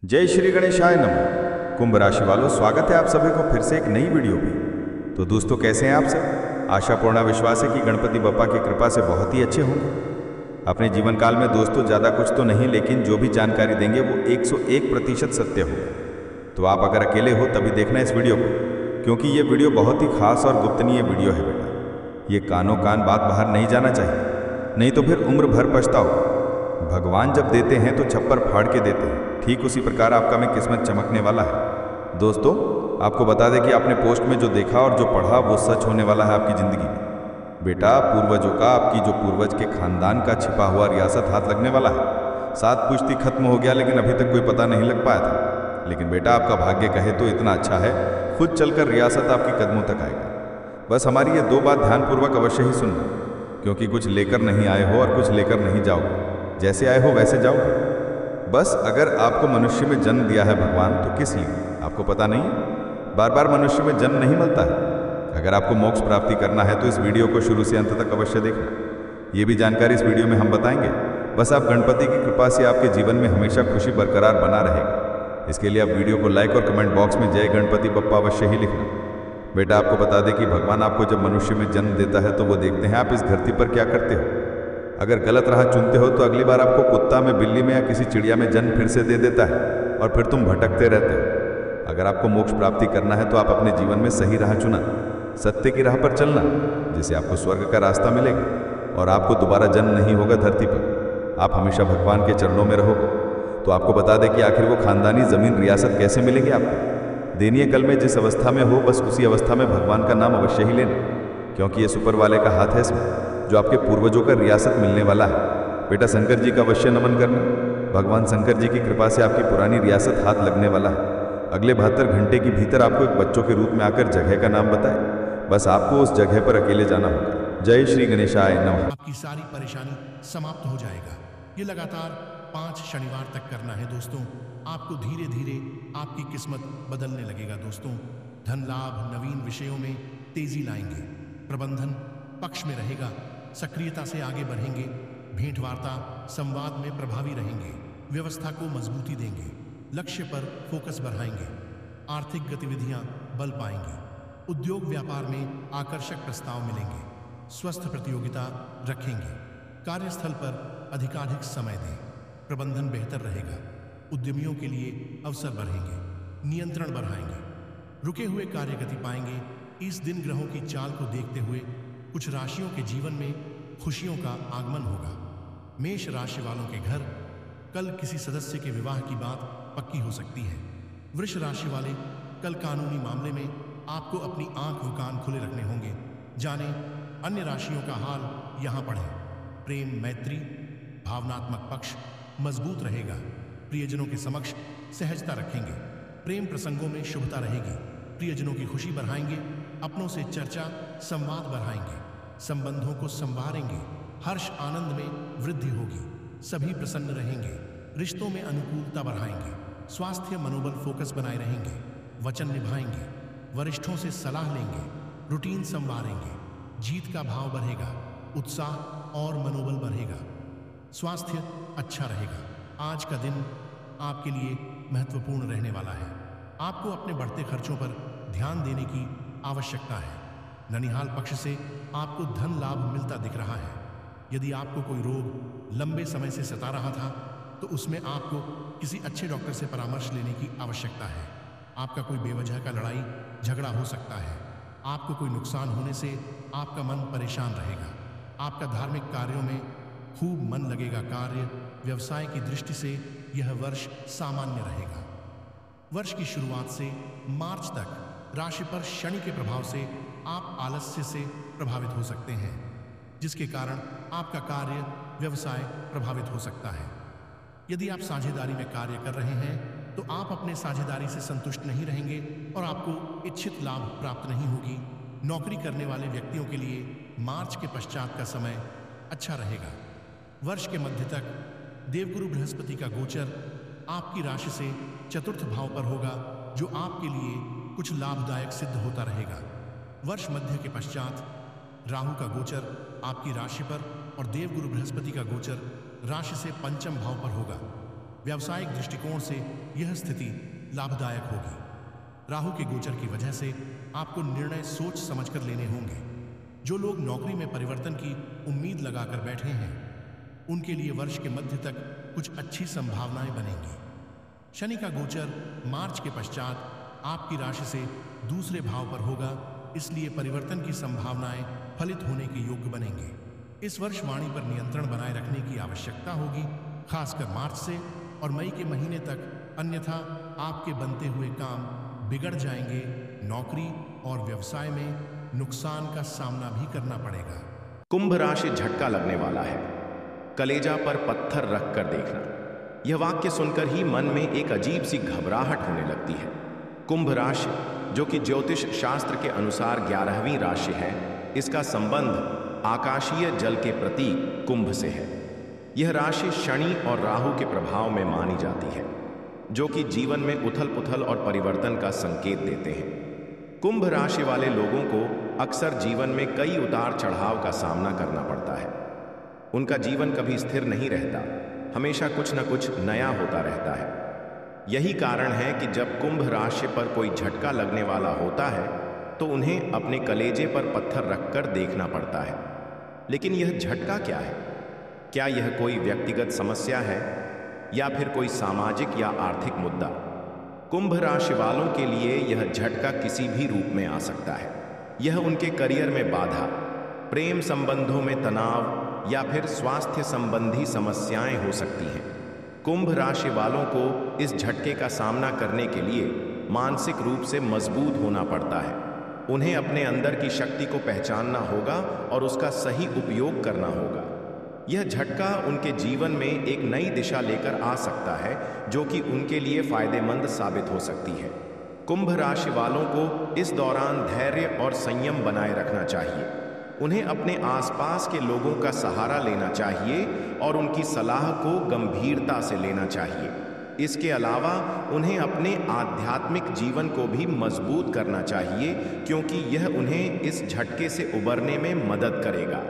जय श्री गणेशाय नमः। कुंभ राशि वालों, स्वागत है आप सभी को फिर से एक नई वीडियो में। तो दोस्तों, कैसे हैं आप सब? आशापूर्ण विश्वास है कि गणपति बप्पा की कृपा से बहुत ही अच्छे होंगे। अपने जीवन काल में दोस्तों ज़्यादा कुछ तो नहीं, लेकिन जो भी जानकारी देंगे वो 101% सत्य होगा। तो आप अगर अकेले हो तभी देखना इस वीडियो को, क्योंकि ये वीडियो बहुत ही खास और गुप्तनीय वीडियो है बेटा। ये कानों कान बात बाहर नहीं जाना चाहिए, नहीं तो फिर उम्र भर पछताओगे। भगवान जब देते हैं तो छप्पर फाड़ के देते हैं, ठीक उसी प्रकार आपका में किस्मत चमकने वाला है। दोस्तों, आपको बता दें कि आपने पोस्ट में जो देखा और जो पढ़ा वो सच होने वाला है आपकी ज़िंदगी में। बेटा, पूर्वजों का, आपकी जो पूर्वज के खानदान का छिपा हुआ रियासत हाथ लगने वाला है। 7 पुश्ती खत्म हो गया, लेकिन अभी तक कोई पता नहीं लग पाया था। लेकिन बेटा, आपका भाग्य कहे तो इतना अच्छा है, खुद चलकर रियासत आपकी कदमों तक आएगा। बस हमारी ये 2 बात ध्यानपूर्वक अवश्य ही सुनना, क्योंकि कुछ लेकर नहीं आए हो और कुछ लेकर नहीं जाओगे। जैसे आए हो वैसे जाओगे। बस अगर आपको मनुष्य में जन्म दिया है भगवान, तो किस लिए आपको पता नहीं है? बार बार मनुष्य में जन्म नहीं मिलता है। अगर आपको मोक्ष प्राप्ति करना है तो इस वीडियो को शुरू से अंत तक अवश्य देखना। ये भी जानकारी इस वीडियो में हम बताएंगे। बस आप गणपति की कृपा से आपके जीवन में हमेशा खुशी बरकरार बना रहेगा। इसके लिए आप वीडियो को लाइक और कमेंट बॉक्स में जय गणपति बप्पा अवश्य ही लिखना। बेटा, आपको बता दें कि भगवान आपको जब मनुष्य में जन्म देता है तो वो देखते हैं आप इस धरती पर क्या करते हो। अगर गलत राह चुनते हो तो अगली बार आपको कुत्ता में, बिल्ली में या किसी चिड़िया में जन्म फिर से दे देता है और फिर तुम भटकते रहते हो। अगर आपको मोक्ष प्राप्ति करना है तो आप अपने जीवन में सही राह चुना, सत्य की राह पर चलना, जिससे आपको स्वर्ग का रास्ता मिलेगा और आपको दोबारा जन्म नहीं होगा धरती पर। आप हमेशा भगवान के चरणों में रहोगे। तो आपको बता दें कि आखिर वो खानदानी जमीन रियासत कैसे मिलेगी आपको। देनीय कल में जिस अवस्था में हो, बस उसी अवस्था में भगवान का नाम अवश्य ही लेना, क्योंकि ये सुपर वाले का हाथ है इसमें, जो आपके पूर्वजों का रियासत मिलने वाला है। बेटा, शंकर जी का अवश्य नमन करना। भगवान शंकर जी की कृपा से आपकी पुरानी रियासत हाथ लगने वाला है। अगले 72 घंटे के भीतर आपको एक बच्चों के रूप में आकर जगह का नाम बताए। बस आपको उस जगह पर अकेले जाना होगा। जय श्री गणेशाय नमः। आपकी सारी परेशानी समाप्त हो जाएगा। ये लगातार 5 शनिवार तक करना है दोस्तों। आपको धीरे धीरे आपकी किस्मत बदलने लगेगा दोस्तों। धन लाभ, नवीन विषयों में तेजी लाएंगे। प्रबंधन पक्ष में रहेगा। सक्रियता से आगे बढ़ेंगे। भेंट वार्ता संवाद में प्रभावी रहेंगे। व्यवस्था को मजबूती देंगे। लक्ष्य पर फोकस बढ़ाएंगे। आर्थिक गतिविधियां बल पाएंगी। उद्योग व्यापार में आकर्षक प्रस्ताव मिलेंगे। स्वस्थ प्रतियोगिता रखेंगे। कार्यस्थल पर अधिकाधिक समय दें। प्रबंधन बेहतर रहेगा। उद्यमियों के लिए अवसर बढ़ेंगे। नियंत्रण बढ़ाएंगे। रुके हुए कार्य गति पाएंगे। इस दिन ग्रहों की चाल को देखते हुए कुछ राशियों के जीवन में खुशियों का आगमन होगा। मेष राशि वालों के घर कल किसी सदस्य के विवाह की बात पक्की हो सकती है। वृष राशि वाले कल कानूनी मामले में आपको अपनी आंख व कान खुले रखने होंगे। जाने अन्य राशियों का हाल यहां पढ़ें। प्रेम, मैत्री, भावनात्मक पक्ष मजबूत रहेगा। प्रियजनों के समक्ष सहजता रखेंगे। प्रेम प्रसंगों में शुभता रहेगी। प्रियजनों की खुशी बढ़ाएंगे। अपनों से चर्चा संवाद बढ़ाएंगे। संबंधों को संवारेंगे। हर्ष आनंद में वृद्धि होगी। सभी प्रसन्न रहेंगे। रिश्तों में अनुकूलता बढ़ाएंगे। स्वास्थ्य मनोबल फोकस बनाए रहेंगे। वचन निभाएंगे। वरिष्ठों से सलाह लेंगे। रूटीन संवारेंगे। जीत का भाव बढ़ेगा। उत्साह और मनोबल बढ़ेगा। स्वास्थ्य अच्छा रहेगा। आज का दिन आपके लिए महत्वपूर्ण रहने वाला है। आपको अपने बढ़ते खर्चों पर ध्यान देने की आवश्यकता है। ननिहाल पक्ष से आपको धन लाभ मिलता दिख रहा है। यदि आपको कोई रोग लंबे समय से सता रहा था तो उसमें आपको किसी अच्छे डॉक्टर से परामर्श लेने की आवश्यकता है। आपका कोई बेवजह का लड़ाई झगड़ा हो सकता है। आपको कोई नुकसान होने से आपका मन परेशान रहेगा। आपका धार्मिक कार्यों में खूब मन लगेगा। कार्य व्यवसाय की दृष्टि से यह वर्ष सामान्य रहेगा। वर्ष की शुरुआत से मार्च तक राशि पर शनि के प्रभाव से आप आलस्य से प्रभावित हो सकते हैं, जिसके कारण आपका कार्य व्यवसाय प्रभावित हो सकता है। यदि आप साझेदारी में कार्य कर रहे हैं तो आप अपने साझेदारी से संतुष्ट नहीं रहेंगे और आपको इच्छित लाभ प्राप्त नहीं होगी। नौकरी करने वाले व्यक्तियों के लिए मार्च के पश्चात का समय अच्छा रहेगा। वर्ष के मध्य तक देवगुरु बृहस्पति का गोचर आपकी राशि से चतुर्थ भाव पर होगा, जो आपके लिए कुछ लाभदायक सिद्ध होता रहेगा। वर्ष मध्य के पश्चात राहु का गोचर आपकी राशि पर और देवगुरु बृहस्पति का गोचर राशि से पंचम भाव पर होगा। व्यावसायिक दृष्टिकोण से यह स्थिति लाभदायक होगी। राहु के गोचर की वजह से आपको निर्णय सोच समझकर लेने होंगे। जो लोग नौकरी में परिवर्तन की उम्मीद लगाकर बैठे हैं, उनके लिए वर्ष के मध्य तक कुछ अच्छी संभावनाएं बनेंगी। शनि का गोचर मार्च के पश्चात आपकी राशि से दूसरे भाव पर होगा, इसलिए परिवर्तन की संभावनाएं फलित होने के योग्य बनेंगे। इस वर्ष वाणी पर नियंत्रण बनाए रखने की आवश्यकता होगी, खासकर मार्च से और मई के महीने तक, अन्यथा आपके बनते हुए काम बिगड़ जाएंगे। नौकरी और व्यवसाय में नुकसान का सामना भी करना पड़ेगा। कुंभ राशि झटका लगने वाला है, कलेजा पर पत्थर रखकर देखना। यह वाक्य सुनकर ही मन में एक अजीब सी घबराहट होने लगती है। कुंभ राशि, जो कि ज्योतिष शास्त्र के अनुसार 11वीं राशि है, इसका संबंध आकाशीय जल के प्रतीक कुंभ से है। यह राशि शनि और राहु के प्रभाव में मानी जाती है, जो कि जीवन में उथल पुथल और परिवर्तन का संकेत देते हैं। कुंभ राशि वाले लोगों को अक्सर जीवन में कई उतार चढ़ाव का सामना करना पड़ता है। उनका जीवन कभी स्थिर नहीं रहता, हमेशा कुछ न कुछ नया होता रहता है। यही कारण है कि जब कुंभ राशि पर कोई झटका लगने वाला होता है तो उन्हें अपने कलेजे पर पत्थर रखकर देखना पड़ता है। लेकिन यह झटका क्या है? क्या यह कोई व्यक्तिगत समस्या है या फिर कोई सामाजिक या आर्थिक मुद्दा? कुंभ राशि वालों के लिए यह झटका किसी भी रूप में आ सकता है। यह उनके करियर में बाधा, प्रेम संबंधों में तनाव या फिर स्वास्थ्य संबंधी समस्याएं हो सकती हैं। कुंभ राशि वालों को इस झटके का सामना करने के लिए मानसिक रूप से मजबूत होना पड़ता है। उन्हें अपने अंदर की शक्ति को पहचानना होगा और उसका सही उपयोग करना होगा। यह झटका उनके जीवन में एक नई दिशा लेकर आ सकता है, जो कि उनके लिए फायदेमंद साबित हो सकती है। कुंभ राशि वालों को इस दौरान धैर्य और संयम बनाए रखना चाहिए। उन्हें अपने आसपास के लोगों का सहारा लेना चाहिए और उनकी सलाह को गंभीरता से लेना चाहिए। इसके अलावा उन्हें अपने आध्यात्मिक जीवन को भी मजबूत करना चाहिए, क्योंकि यह उन्हें इस झटके से उबरने में मदद करेगा।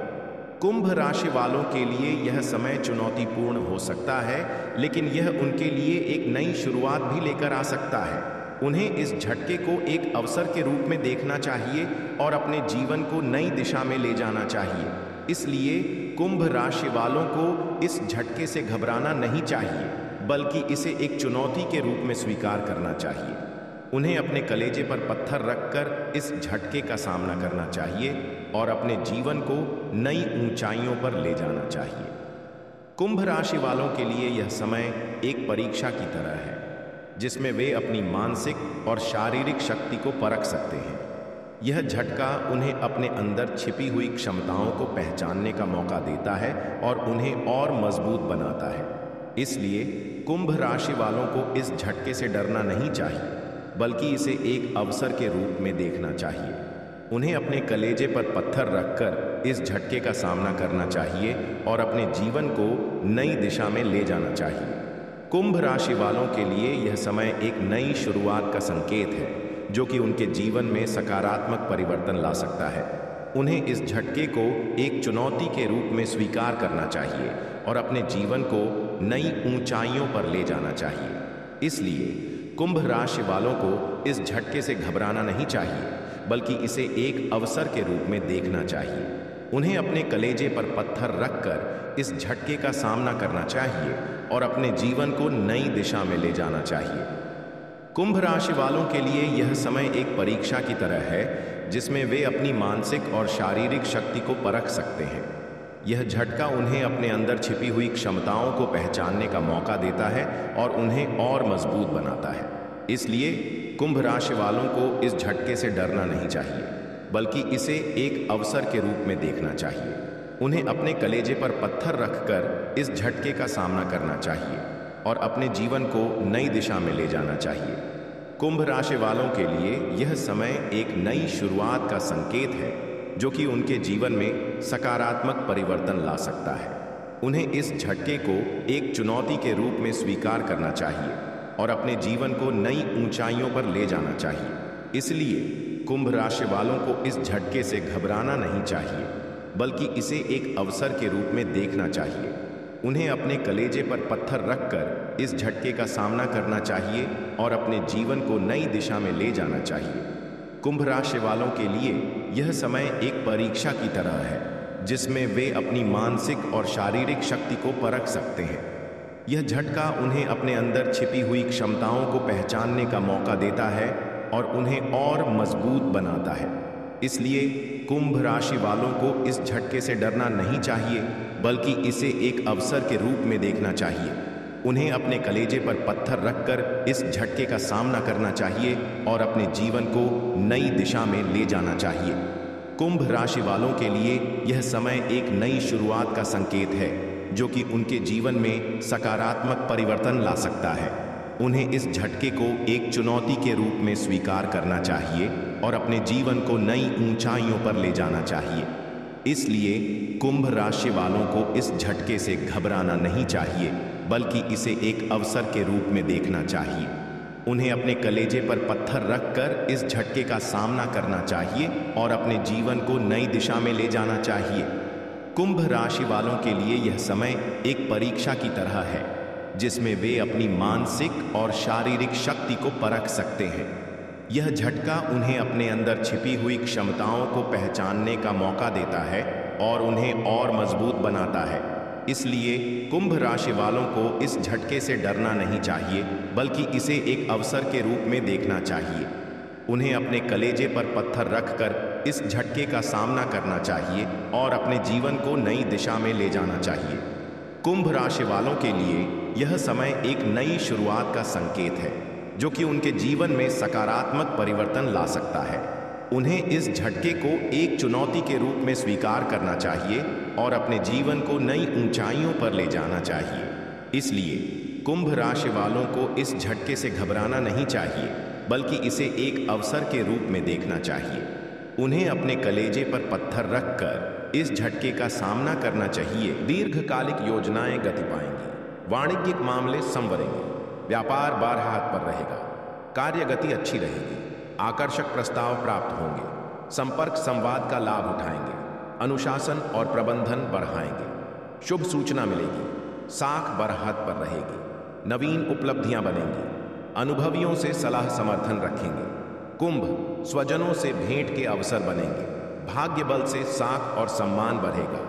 कुंभ राशि वालों के लिए यह समय चुनौतीपूर्ण हो सकता है, लेकिन यह उनके लिए एक नई शुरुआत भी लेकर आ सकता है। उन्हें इस झटके को एक अवसर के रूप में देखना चाहिए और अपने जीवन को नई दिशा में ले जाना चाहिए। इसलिए कुंभ राशि वालों को इस झटके से घबराना नहीं चाहिए, बल्कि इसे एक चुनौती के रूप में स्वीकार करना चाहिए। उन्हें अपने कलेजे पर पत्थर रखकर इस झटके का सामना करना चाहिए और अपने जीवन को नई ऊंचाइयों पर ले जाना चाहिए। कुंभ राशि वालों के लिए यह समय एक परीक्षा की तरह है, जिसमें वे अपनी मानसिक और शारीरिक शक्ति को परख सकते हैं। यह झटका उन्हें अपने अंदर छिपी हुई क्षमताओं को पहचानने का मौका देता है और उन्हें और मजबूत बनाता है। इसलिए कुंभ राशि वालों को इस झटके से डरना नहीं चाहिए, बल्कि इसे एक अवसर के रूप में देखना चाहिए। उन्हें अपने कलेजे पर पत्थर रखकर इस झटके का सामना करना चाहिए और अपने जीवन को नई दिशा में ले जाना चाहिए। कुंभ राशि वालों के लिए यह समय एक नई शुरुआत का संकेत है, जो कि उनके जीवन में सकारात्मक परिवर्तन ला सकता है। उन्हें इस झटके को एक चुनौती के रूप में स्वीकार करना चाहिए और अपने जीवन को नई ऊंचाइयों पर ले जाना चाहिए। इसलिए कुंभ राशि वालों को इस झटके से घबराना नहीं चाहिए, बल्कि इसे एक अवसर के रूप में देखना चाहिए। उन्हें अपने कलेजे पर पत्थर रखकर इस झटके का सामना करना चाहिए और अपने जीवन को नई दिशा में ले जाना चाहिए। कुंभ राशि वालों के लिए यह समय एक परीक्षा की तरह है, जिसमें वे अपनी मानसिक और शारीरिक शक्ति को परख सकते हैं। यह झटका उन्हें अपने अंदर छिपी हुई क्षमताओं को पहचानने का मौका देता है और उन्हें और मजबूत बनाता है। इसलिए कुंभ राशि वालों को इस झटके से डरना नहीं चाहिए, बल्कि इसे एक अवसर के रूप में देखना चाहिए। उन्हें अपने कलेजे पर पत्थर रखकर इस झटके का सामना करना चाहिए और अपने जीवन को नई दिशा में ले जाना चाहिए। कुंभ राशि वालों के लिए यह समय एक नई शुरुआत का संकेत है, जो कि उनके जीवन में सकारात्मक परिवर्तन ला सकता है। उन्हें इस झटके को एक चुनौती के रूप में स्वीकार करना चाहिए और अपने जीवन को नई ऊंचाइयों पर ले जाना चाहिए। इसलिए कुंभ राशि वालों को इस झटके से घबराना नहीं चाहिए, बल्कि इसे एक अवसर के रूप में देखना चाहिए। उन्हें अपने कलेजे पर पत्थर रखकर इस झटके का सामना करना चाहिए और अपने जीवन को नई दिशा में ले जाना चाहिए। कुंभ राशि वालों के लिए यह समय एक परीक्षा की तरह है, जिसमें वे अपनी मानसिक और शारीरिक शक्ति को परख सकते हैं। यह झटका उन्हें अपने अंदर छिपी हुई क्षमताओं को पहचानने का मौका देता है और उन्हें और मजबूत बनाता है। इसलिए कुंभ राशि वालों को इस झटके से डरना नहीं चाहिए, बल्कि इसे एक अवसर के रूप में देखना चाहिए। उन्हें अपने कलेजे पर पत्थर रखकर इस झटके का सामना करना चाहिए और अपने जीवन को नई दिशा में ले जाना चाहिए। कुंभ राशि वालों के लिए यह समय एक नई शुरुआत का संकेत है, जो कि उनके जीवन में सकारात्मक परिवर्तन ला सकता है। उन्हें इस झटके को एक चुनौती के रूप में स्वीकार करना चाहिए और अपने जीवन को नई ऊंचाइयों पर ले जाना चाहिए। इसलिए कुंभ राशि वालों को इस झटके से घबराना नहीं चाहिए, बल्कि इसे एक अवसर के रूप में देखना चाहिए। उन्हें अपने कलेजे पर पत्थर रखकर इस झटके का सामना करना चाहिए और अपने जीवन को नई दिशा में ले जाना चाहिए। कुंभ राशि वालों के लिए यह समय एक परीक्षा की तरह है, जिसमें वे अपनी मानसिक और शारीरिक शक्ति को परख सकते हैं। यह झटका उन्हें अपने अंदर छिपी हुई क्षमताओं को पहचानने का मौका देता है और उन्हें और मजबूत बनाता है। इसलिए कुंभ राशि वालों को इस झटके से डरना नहीं चाहिए, बल्कि इसे एक अवसर के रूप में देखना चाहिए। उन्हें अपने कलेजे पर पत्थर रखकर इस झटके का सामना करना चाहिए और अपने जीवन को नई दिशा में ले जाना चाहिए। कुंभ राशि वालों के लिए यह समय एक नई शुरुआत का संकेत है, जो कि उनके जीवन में सकारात्मक परिवर्तन ला सकता है। उन्हें इस झटके को एक चुनौती के रूप में स्वीकार करना चाहिए और अपने जीवन को नई ऊंचाइयों पर ले जाना चाहिए। इसलिए कुंभ राशि वालों को इस झटके से घबराना नहीं चाहिए, बल्कि इसे एक अवसर के रूप में देखना चाहिए। उन्हें अपने कलेजे पर पत्थर रखकर इस झटके का सामना करना चाहिए। दीर्घकालिक योजनाएं गति पाएंगी, वाणिज्यिक मामले संवरेंगे, व्यापार बारह हाथ पर रहेगा, कार्य गति अच्छी रहेगी, आकर्षक प्रस्ताव प्राप्त होंगे, संपर्क संवाद का लाभ उठाएंगे, अनुशासन और प्रबंधन बढ़ाएंगे, शुभ सूचना मिलेगी, साख बरहात पर रहेगी, नवीन उपलब्धियां बनेंगी, अनुभवियों से सलाह समर्थन रखेंगे। कुंभ स्वजनों से भेंट के अवसर बनेंगे, भाग्य बल से साख और सम्मान बढ़ेगा,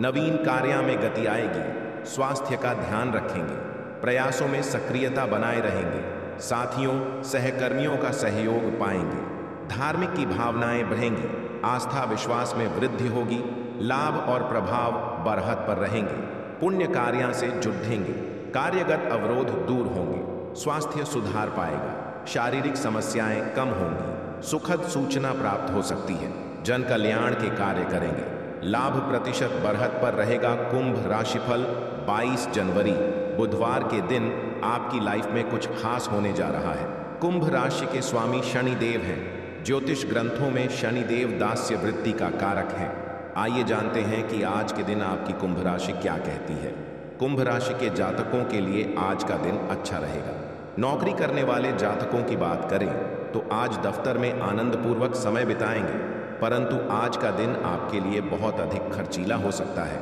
नवीन कार्यों में गति आएगी, स्वास्थ्य का ध्यान रखेंगे, प्रयासों में सक्रियता बनाए रहेंगे, साथियों सहकर्मियों का सहयोग पाएंगे, धार्मिक की भावनाएं बढ़ेंगी, आस्था विश्वास में वृद्धि होगी, लाभ और प्रभाव बरहत पर रहेंगे, पुण्य कार्यों से जुड़ेंगे, कार्यगत अवरोध दूर होंगे, स्वास्थ्य सुधार पाएगा, शारीरिक समस्याएं कम होंगी, सुखद सूचना प्राप्त हो सकती है, जन कल्याण के कार्य करेंगे, लाभ प्रतिशत बढ़त पर रहेगा। कुंभ राशिफल 22 जनवरी बुधवार के दिन आपकी लाइफ में कुछ खास होने जा रहा है। कुंभ राशि के स्वामी शनिदेव हैं। ज्योतिष ग्रंथों में शनिदेव दास्य वृत्ति का कारक है। आइए जानते हैं कि आज के दिन आपकी कुंभ राशि क्या कहती है। कुंभ राशि के जातकों के लिए आज का दिन अच्छा रहेगा। नौकरी करने वाले जातकों की बात करें तो आज दफ्तर में आनंदपूर्वक समय बिताएंगे, परंतु आज का दिन आपके लिए बहुत अधिक खर्चीला हो सकता है।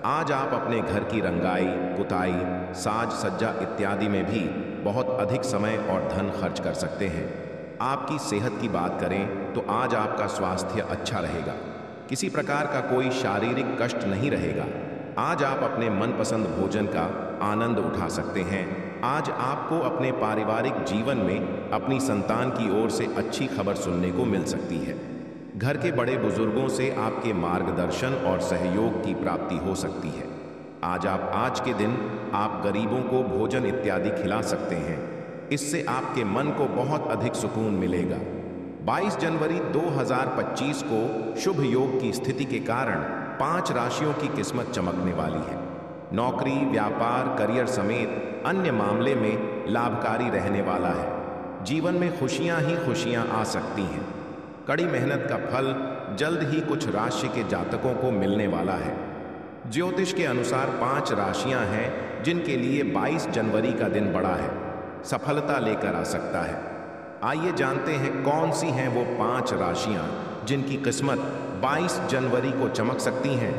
आज आप अपने घर की रंगाई, पुताई, साज सज्जा इत्यादि में भी बहुत अधिक समय और धन खर्च कर सकते हैं। आपकी सेहत की बात करें तो आज आपका स्वास्थ्य अच्छा रहेगा। किसी प्रकार का कोई शारीरिक कष्ट नहीं रहेगा। आज आप अपने मनपसंद भोजन का आनंद उठा सकते हैं। आज आपको अपने पारिवारिक जीवन में अपनी संतान की ओर से अच्छी खबर सुनने को मिल सकती है। घर के बड़े बुजुर्गों से आपके मार्गदर्शन और सहयोग की प्राप्ति हो सकती है। आज के दिन आप गरीबों को भोजन इत्यादि खिला सकते हैं। इससे आपके मन को बहुत अधिक सुकून मिलेगा। 22 जनवरी 2025 को शुभ योग की स्थिति के कारण 5 राशियों की किस्मत चमकने वाली है। नौकरी, व्यापार, करियर समेत अन्य मामले में लाभकारी रहने वाला है। जीवन में खुशियां ही खुशियां आ सकती हैं। कड़ी मेहनत का फल जल्द ही कुछ राशि के जातकों को मिलने वाला है। ज्योतिष के अनुसार 5 राशियां हैं जिनके लिए 22 जनवरी का दिन बड़ा है, सफलता लेकर आ सकता है। आइए जानते हैं कौन सी हैं वो 5 राशियां जिनकी किस्मत 22 जनवरी को चमक सकती हैं।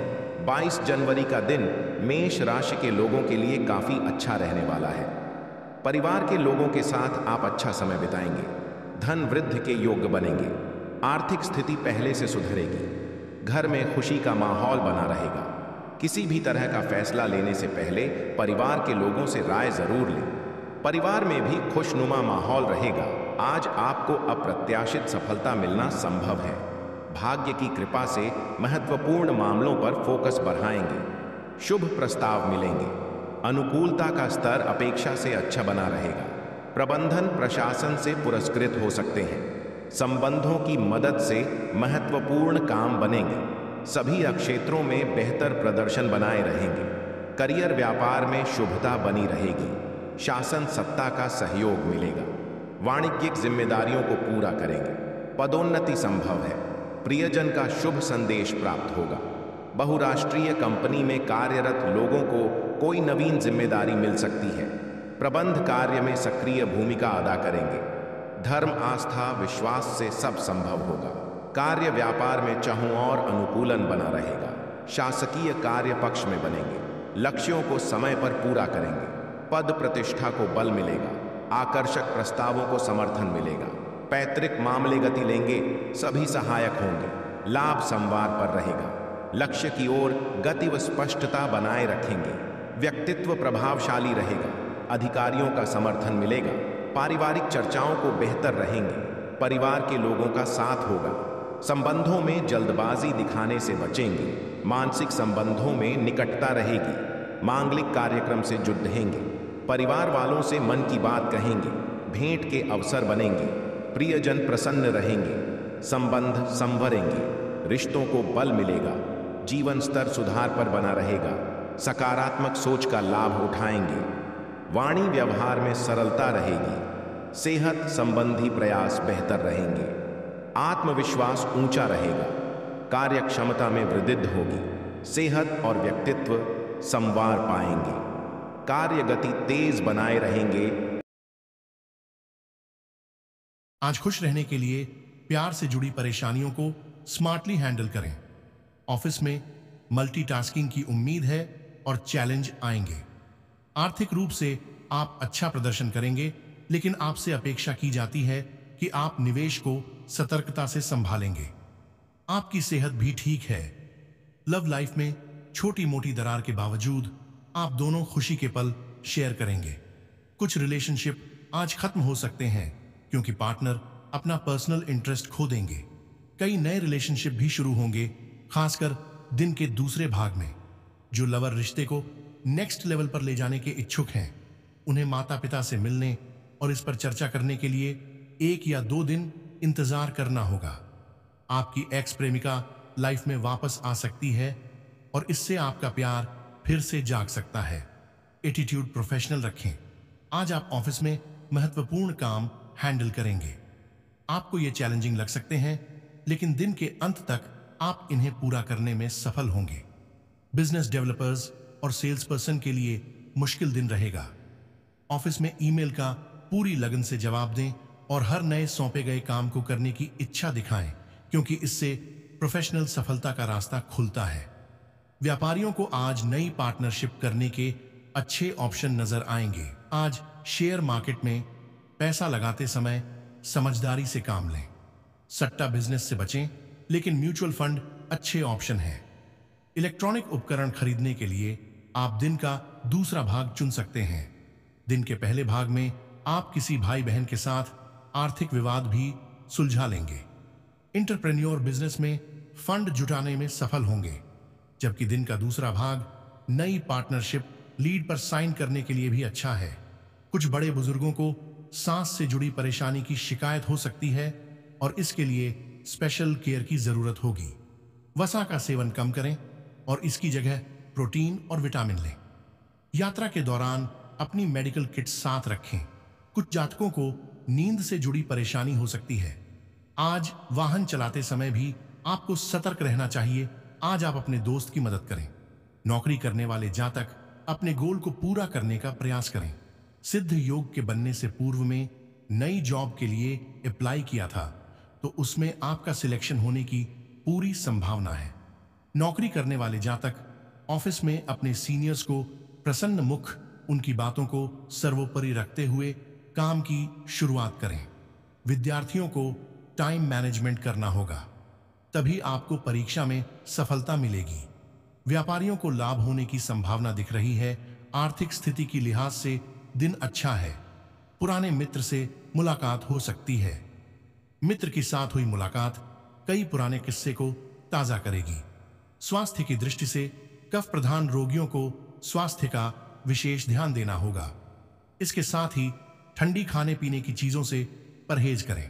22 जनवरी का दिन मेष राशि के लोगों के लिए काफी अच्छा रहने वाला है। परिवार के लोगों के साथ आप अच्छा समय बिताएंगे। धन वृद्धि के योग्य बनेंगे। आर्थिक स्थिति पहले से सुधरेगी। घर में खुशी का माहौल बना रहेगा। किसी भी तरह का फैसला लेने से पहले परिवार के लोगों से राय जरूर लें। परिवार में भी खुशनुमा माहौल रहेगा। आज आपको अप्रत्याशित सफलता मिलना संभव है। भाग्य की कृपा से महत्वपूर्ण मामलों पर फोकस बढ़ाएंगे। शुभ प्रस्ताव मिलेंगे। अनुकूलता का स्तर अपेक्षा से अच्छा बना रहेगा। प्रबंधन प्रशासन से पुरस्कृत हो सकते हैं। संबंधों की मदद से महत्वपूर्ण काम बनेंगे। सभी क्षेत्रों में बेहतर प्रदर्शन बनाए रहेंगे। करियर व्यापार में शुभता बनी रहेगी। शासन सत्ता का सहयोग मिलेगा। वाणिज्यिक जिम्मेदारियों को पूरा करेंगे। पदोन्नति संभव है। प्रियजन का शुभ संदेश प्राप्त होगा। बहुराष्ट्रीय कंपनी में कार्यरत लोगों को कोई नवीन जिम्मेदारी मिल सकती है। प्रबंध कार्य में सक्रिय भूमिका अदा करेंगे। धर्म, आस्था, विश्वास से सब संभव होगा। कार्य व्यापार में चहुओर अनुकूलन बना रहेगा। शासकीय कार्य पक्ष में बनेंगे। लक्ष्यों को समय पर पूरा करेंगे। पद प्रतिष्ठा को बल मिलेगा। आकर्षक प्रस्तावों को समर्थन मिलेगा। पैतृक मामले गति लेंगे। सभी सहायक होंगे। लाभ संवार पर रहेगा। लक्ष्य की ओर गति व स्पष्टता बनाए रखेंगे। व्यक्तित्व प्रभावशाली रहेगा। अधिकारियों का समर्थन मिलेगा। पारिवारिक चर्चाओं को बेहतर रहेंगे। परिवार के लोगों का साथ होगा। संबंधों में जल्दबाजी दिखाने से बचेंगे। मानसिक संबंधों में निकटता रहेगी। मांगलिक कार्यक्रम से जुड़ रहेंगे। परिवार वालों से मन की बात कहेंगे। भेंट के अवसर बनेंगे। प्रियजन प्रसन्न रहेंगे। संबंध संवरेंगे। रिश्तों को बल मिलेगा। जीवन स्तर सुधार पर बना रहेगा। सकारात्मक सोच का लाभ उठाएंगे। वाणी व्यवहार में सरलता रहेगी। सेहत संबंधी प्रयास बेहतर रहेंगे। आत्मविश्वास ऊंचा रहेगा। कार्य क्षमता में वृद्धि होगी। सेहत और व्यक्तित्व संवार पाएंगे। कार्य गति तेज बनाए रहेंगे। आज खुश रहने के लिए प्यार से जुड़ी परेशानियों को स्मार्टली हैंडल करें। ऑफिस में मल्टीटास्किंग की उम्मीद है और चैलेंज आएंगे। आर्थिक रूप से आप अच्छा प्रदर्शन करेंगे, लेकिन आपसे अपेक्षा की जाती है कि आप निवेश को सतर्कता से संभालेंगे। आपकी सेहत भी ठीक है। लव लाइफ में छोटी मोटी दरार के बावजूद आप दोनों खुशी के पल शेयर करेंगे। कुछ रिलेशनशिप आज खत्म हो सकते हैं क्योंकि पार्टनर अपना पर्सनल इंटरेस्ट खो देंगे। कई नए रिलेशनशिप भी शुरू होंगे, खासकर दिन के दूसरे भाग में। जो लवर रिश्ते को नेक्स्ट लेवल पर ले जाने के इच्छुक हैं, उन्हें माता पिता से मिलने और इस पर चर्चा करने के लिए 1 या 2 दिन इंतजार करना होगा। आपकी एक्स प्रेमिका लाइफ में वापस आ सकती है और इससे आपका प्यार फिर से जाग सकता है। एटीट्यूड प्रोफेशनल रखें। आज आप ऑफिस में महत्वपूर्ण काम हैंडल करेंगे। आपको ये चैलेंजिंग लग सकते हैं, लेकिन दिन के अंत तक आप इन्हें पूरा करने में सफल होंगे। बिजनेस डेवलपर्स और सेल्स पर्सन के लिए मुश्किल दिन रहेगा। ऑफिस में ईमेल का पूरी लगन से जवाब दें और हर नए सौंपे गए काम को करने की इच्छा दिखाएं, क्योंकि इससे प्रोफेशनल सफलता का रास्ता खुलता है। व्यापारियों को आज नई पार्टनरशिप करने के अच्छे ऑप्शन नजर आएंगे। आज शेयर मार्केट में पैसा लगाते समय समझदारी से काम लें। सट्टा बिजनेस से बचें, लेकिन म्यूचुअल फंड अच्छे ऑप्शन है। इलेक्ट्रॉनिक उपकरण खरीदने के लिए आप दिन का दूसरा भाग चुन सकते हैं। दिन के पहले भाग में आप किसी भाई बहन के साथ आर्थिक विवाद भी सुलझा लेंगे। इंटरप्रेन्योर बिजनेस में फंड जुटाने में सफल होंगे, जबकि दिन का दूसरा भाग नई पार्टनरशिप लीड पर साइन करने के लिए भी अच्छा है। कुछ बड़े बुजुर्गों को सांस से जुड़ी परेशानी की शिकायत हो सकती है और इसके लिए स्पेशल केयर की जरूरत होगी। वसा का सेवन कम करें और इसकी जगह प्रोटीन और विटामिन लें। यात्रा के दौरान अपनी मेडिकल किट साथ रखें। कुछ जातकों को नींद से जुड़ी परेशानी हो सकती है। आज वाहन चलाते समय भी आपको सतर्क रहना चाहिए। आज आप अपने दोस्त की मदद करें। नौकरी करने वाले जातक अपने गोल को पूरा करने का प्रयास करें। सिद्ध योग के बनने से पूर्व में नई जॉब के लिए अप्लाई किया था, तो उसमें आपका सिलेक्शन होने की पूरी संभावना है। नौकरी करने वाले जातक ऑफिस में अपने सीनियर्स को प्रसन्न मुख उनकी बातों को सर्वोपरि रखते हुए काम की शुरुआत करें। विद्यार्थियों को टाइम मैनेजमेंट करना होगा, तभी आपको परीक्षा में सफलता मिलेगी। व्यापारियों को लाभ होने की संभावना दिख रही है। आर्थिक स्थिति की लिहाज से दिन अच्छा है। पुराने मित्र से मुलाकात हो सकती है। मित्र के साथ हुई मुलाकात कई पुराने किस्से को ताजा करेगी। स्वास्थ्य की दृष्टि से कफ प्रधान रोगियों को स्वास्थ्य का विशेष ध्यान देना होगा। इसके साथ ही ठंडी खाने पीने की चीजों से परहेज करें।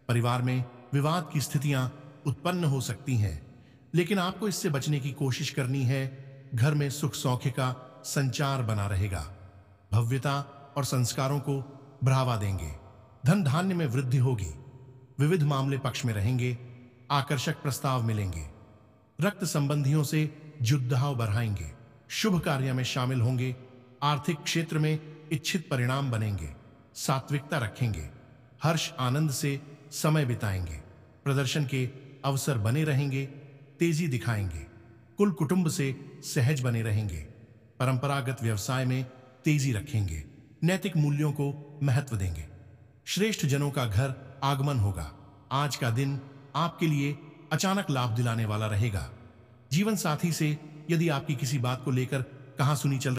परिवार में विवाद की स्थितियां उत्पन्न हो सकती हैं, लेकिन आपको इससे बचने की कोशिश करनी है। घर में सुख सौख्य का संचार बना रहेगा। भव्यता और संस्कारों को बढ़ावा देंगे। धन धान्य में वृद्धि होगी। विविध मामले पक्ष में रहेंगे। आकर्षक प्रस्ताव मिलेंगे। रक्त संबंधियों से जुड़ाव बढ़ाएंगे। शुभ कार्य में शामिल होंगे। आर्थिक क्षेत्र में इच्छित परिणाम बनेंगे। सात्विकता रखेंगे। हर्ष आनंद से समय बिताएंगे। प्रदर्शन के अवसर बने रहेंगे। तेजी दिखाएंगे। कुल कुटुंब से सहज बने रहेंगे। परंपरागत व्यवसाय में तेजी रखेंगे। नैतिक मूल्यों को महत्व देंगे। श्रेष्ठ जनों का घर आगमन होगा। आज का दिन आपके लिए अचानक लाभ दिलाने वाला रहेगा। जीवन साथी से यदि आपकी किसी बात को लेकर कहासुनी चल